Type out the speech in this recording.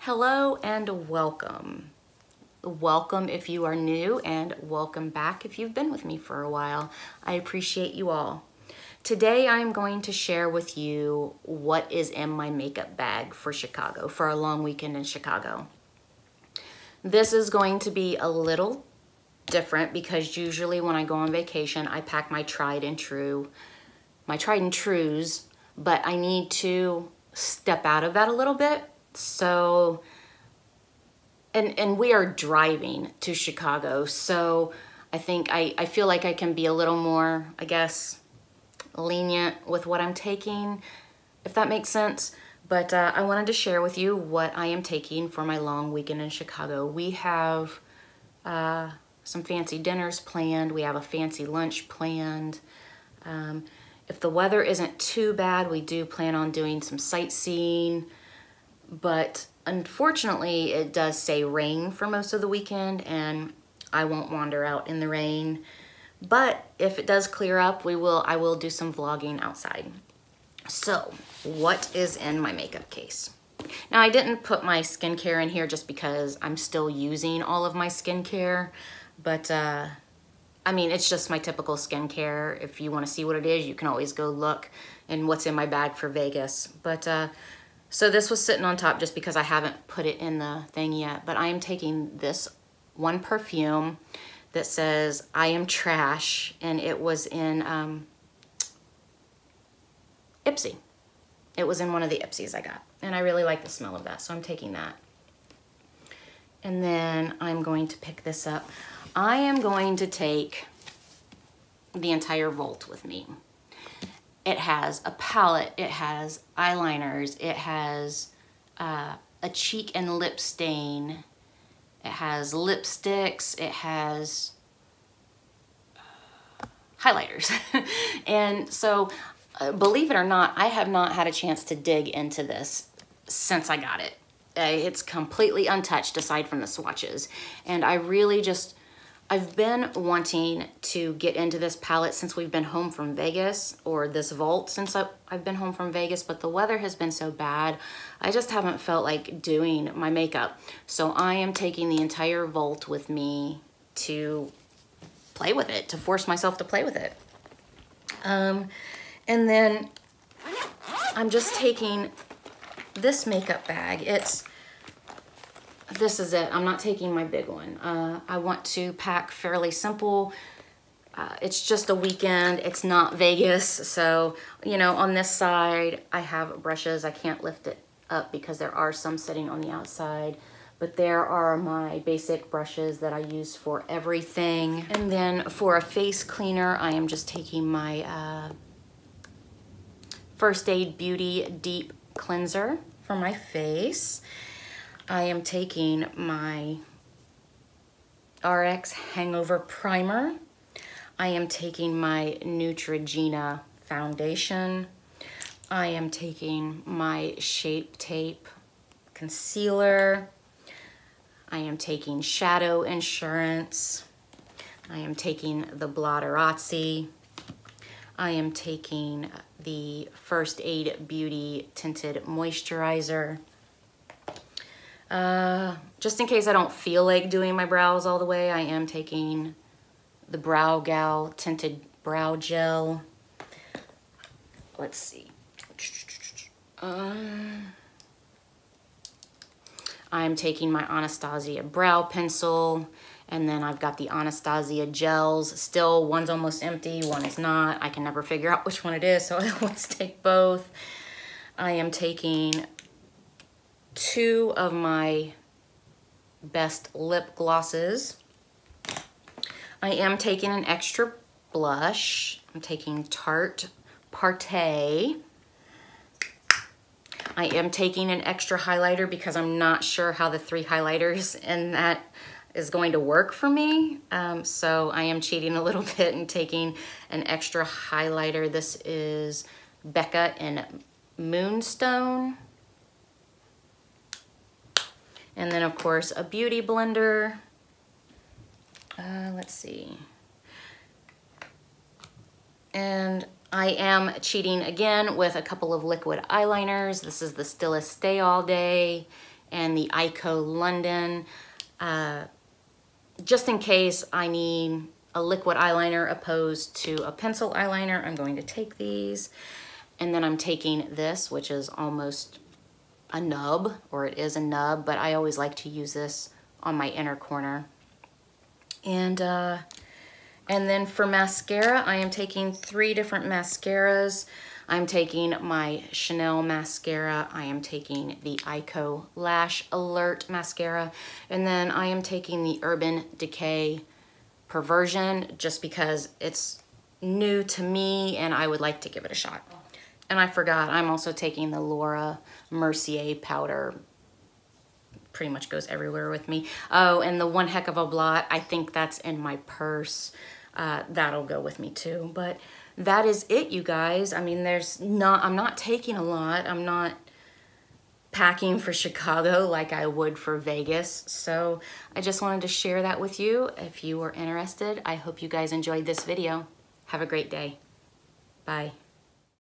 Hello and welcome. Welcome if you are new and welcome back if you've been with me for a while. I appreciate you all. Today I'm going to share with you what is in my makeup bag for Chicago, for a long weekend in Chicago. This is going to be a little different because usually when I go on vacation I pack my tried and trues, but I need to step out of that a little bit. So, and we are driving to Chicago, so I think I feel like I can be a little more, I guess, lenient with what I'm taking, if that makes sense. But I wanted to share with you what I am taking for my long weekend in Chicago. We have some fancy dinners planned. We have a fancy lunch planned. If the weather isn't too bad, we do plan on doing some sightseeing. But unfortunately, it does say rain for most of the weekend, and I won't wander out in the rain. But if it does clear up, I will do some vlogging outside. So, what is in my makeup case? Now, I didn't put my skincare in here just because I'm still using all of my skincare, but I mean, it's just my typical skincare. If you want to see what it is, you can always go look and what's in my bag for Vegas. But so this was sitting on top just because I haven't put it in the thing yet. But I am taking this one perfume that says I am trash, and it was in Ipsy. It was in one of the Ipsies I got, and I really like the smell of that, so I'm taking that. And then I'm going to pick this up. I am going to take the entire vault with me. It has a palette, it has eyeliners, it has a cheek and lip stain, it has lipsticks, it has highlighters. And so, believe it or not, I have not had a chance to dig into this since I got it. It's completely untouched aside from the swatches. And I really just, I've been wanting to get into this palette since we've been home from Vegas, or this vault since I've been home from Vegas, but the weather has been so bad, I just haven't felt like doing my makeup. So I am taking the entire vault with me to play with it, to force myself to play with it. And then I'm just taking this makeup bag. This is it. I'm not taking my big one. I want to pack fairly simple. It's just a weekend. It's not Vegas. So, you know, on this side, I have brushes. I can't lift it up because there are some sitting on the outside. But there are my basic brushes that I use for everything. And then for a face cleaner, I am just taking my First Aid Beauty Deep Cleanser for my face. I am taking my RX Hangover Primer. I am taking my Neutrogena Foundation. I am taking my Shape Tape Concealer. I am taking Shadow Insurance. I am taking the Blotterazzi. I am taking the First Aid Beauty Tinted Moisturizer. Just in case I don't feel like doing my brows all the way, I am taking the Brow Gal Tinted Brow Gel. Let's see. I'm taking my Anastasia Brow Pencil, and then I've got the Anastasia gels. Still, one's almost empty, one is not. I can never figure out which one it is, so I always take both. I am taking 2 of my best lip glosses. I am taking an extra blush. I'm taking Tarte Partey. I am taking an extra highlighter because I'm not sure how the 3 highlighters in that is going to work for me. So I am cheating a little bit and taking an extra highlighter. This is Becca in Moonstone. And then, of course, a beauty blender. Let's see. And I am cheating again with a couple of liquid eyeliners. This is the Stila Stay All Day and the Ico London. Just in case I need a liquid eyeliner opposed to a pencil eyeliner, I'm going to take these. And then I'm taking this, which is almost a nub, or it is a nub, but I always like to use this on my inner corner. And then for mascara, I am taking 3 different mascaras. I'm taking my Chanel mascara, I am taking the Ico Lash Alert mascara, and then I am taking the Urban Decay Perversion just because it's new to me and I would like to give it a shot. And I forgot, I'm also taking the Laura Mercier powder. Pretty much goes everywhere with me. Oh, and the One Heck of a Blot, I think that's in my purse. That'll go with me too. But that is it, you guys. I mean, I'm not taking a lot. I'm not packing for Chicago like I would for Vegas. So I just wanted to share that with you. If you were interested, I hope you guys enjoyed this video. Have a great day. Bye.